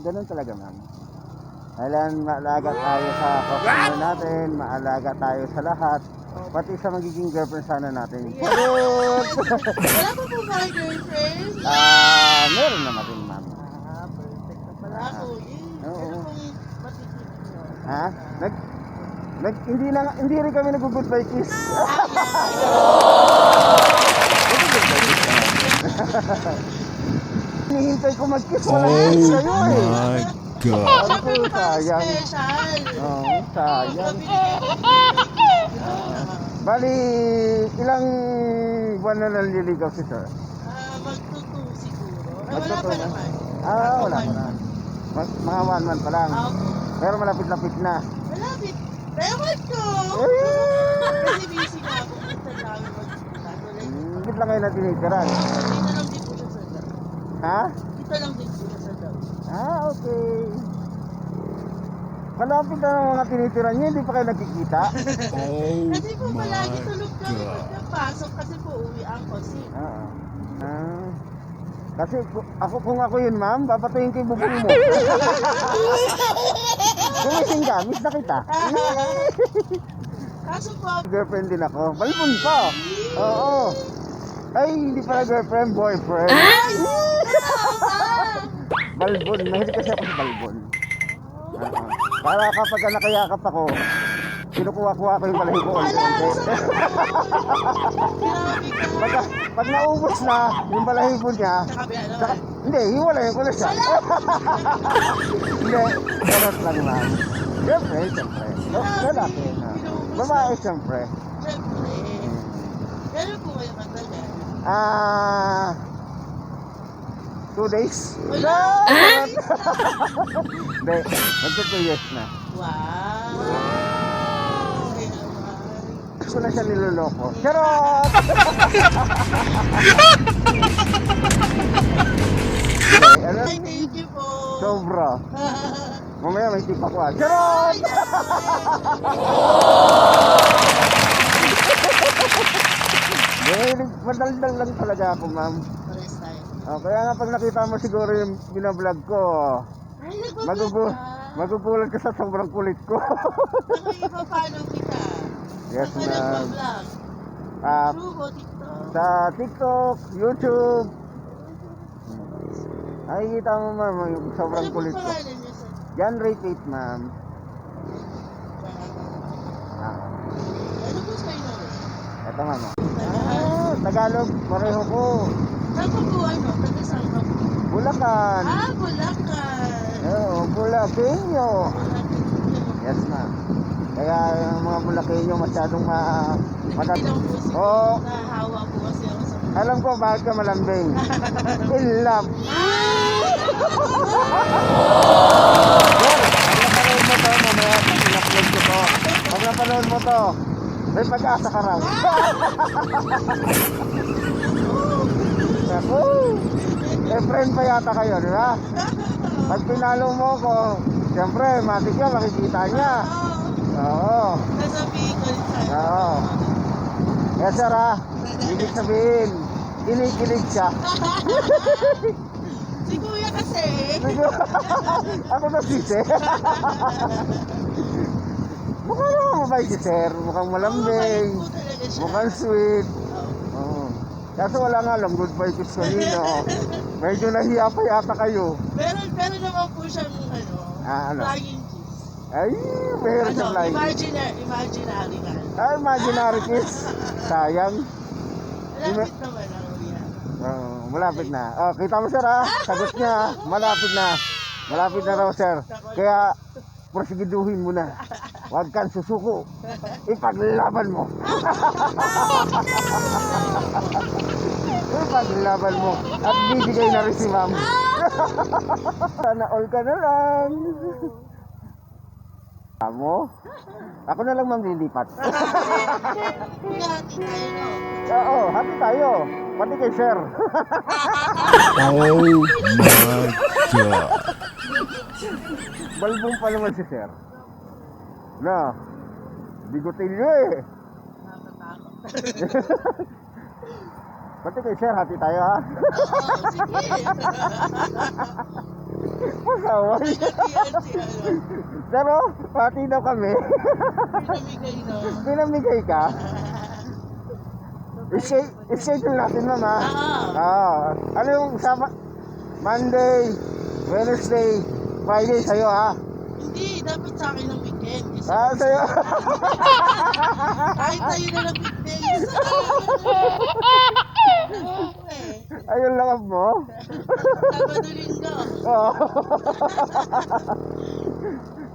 ganun talaga, ma'am. Kailan maalaga tayo sa customer natin, maalaga tayo sa lahat, pati sa magiging girlfriend sana natin. Wala pa po ba girlfriend? Meron naman rin, ma'am. Perfect na pala ako. Oo. Ano pong matitip nyo? Ha? Hindi rin kami nag-goodbye kiss. Hinihintay ko mag-kiss, wala sa'yo eh. My God. Siyempre pa parang sayang. special. Oo, sayang. Binigay Bali, ilang buwan na naliligaw si sir? magtutu siguro. Wala Magtutu pa na? naman. Wala pa na. Mga 1 month pa lang. Pero malapit-lapit na. Malapit. Ewan ko. Kasi busy na ako. Minsan namin magpunta. Dito lang kayo na tinitiran. Dito lang din po siya sa loob. Ha? Dito lang din po siya sa loob. Okay. Malapit na ng mga tinitiran niyo, hindi pa kayo nagkikita. Oh Kasi po palagi my tulog kami God. pagkapasok kasi po uwi ako si. Kasi kung ako yun, ma'am, papatayin ko yung bubong mo. Gumising ka, miss na kita. Kaso po, Girlfriend din ako. Balbon pa. Oo. Ay, hindi pala girlfriend, boyfriend. Balbon, mahilig kasi ako sa balbon. Para kapag nakayakap ako, kinukuha-kuha ko yung balahibo ko. Pag naubos na yung balahibo niya, hindi, hiwalayin ko na siya. Hindi, charot lang, ma'am. Siyempre, siyempre. Lalaki na. Babae, siyempre. syempre, gano'n po kayo matagal? 2 days? Wala! Hindi, magto 2 years na. Wow! Okay naman. Gusto na siya niloloko. Charot! Ano? Ay, thank you po. Sobra. Mamaya may tip ako. Charot! Madaldal lang talaga ako, ma'am. Pares tayo. Kaya nga pag nakita mo siguro yung binablog ko, Ay, nagbablog ka. magugulat ka sa sobrang kulit ko. Ako ipapalo kita. Yes, Saan ka ma'am. nagbablog? Ah, YouTube o TikTok? sa TikTok, YouTube. Ay, kita mo, ma'am, yung sobrang Ano po kulit ko. pangalan niyo sa Jan Ray Tate, ma'am. Ano po sa inyo? Ito, ma'am. Tagalog, pareho ko. Saan ka po ano? Taga saan ka po? Bulacan. Bulacan. Oo, Bulakenyo. Yes, ma'am. Kaya yung mga Bulakenyo masyadong Hindi lang po siguro Oo. nahawa po kasi ako sa Alam ko bakit ka malambing. In love. Pag napanood mo to, may pag-asa ka raw. Naku. Friend pa yata kayo, di ba? Pag pinalo mo ko, siyempre, matik yan, makikita niya. Oo. Nasa Bicol saan? Oo. Yes, sir, ha? Ibig sabihin, kinikilig siya. Si Kuya kasi. Ako na sisi. Mukhang naman mabait si sir. Mukhang malambing. Oo, mabait po talaga siya. Mukhang sweet. Oo. Oo. Kaso wala nga lang goodbye kiss kanina. Medyo nahiya pa yata kayo. Meron naman po siyang Ano? flying kiss. Ay, meron siya flying. Imaginary nga. Ay, imaginary kiss. Sayang. Malapit naman ako yan. Malapit na. Kita mo sir, ha? Sagot niya. Malapit na. Malapit na raw, sir. Kaya prosigiduhin mo na. Huwag kang susuko. Ipaglaban mo. Ipaglaban mo. At bibigay na rin si ma'am. Sana all ka na lang. Amo? Ako na lang, ma'am, lilipat. Hati tayo, no? Oo, happy tayo. Pati kay sir. Oh my God. Balbong pa naman si sir. Na, bigotilyo eh. Natatakot. Pati kay sir, hati tayo, ha? Oo, sige. Mas mag-away. Nagkatiyan si ano. Pero, pati daw kami. Pinamigay na. Pinamigay ka. I-schedule natin, mama. Ano yung Monday, Wednesday, Friday sa'yo, ha? Hindi, dapat sa akin ng weekend. Kasi Sa'yo. kahit tayo na lang weekdays. Ayun lang mo. Sabado linggo. Oo.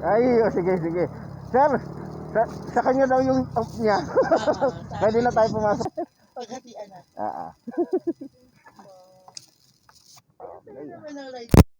Ay, sige, sige. Sir, sa kanya daw yung off niya. Pwede na tayo pumasok. Paghatian na. Ah, ah. Ano naman ang light?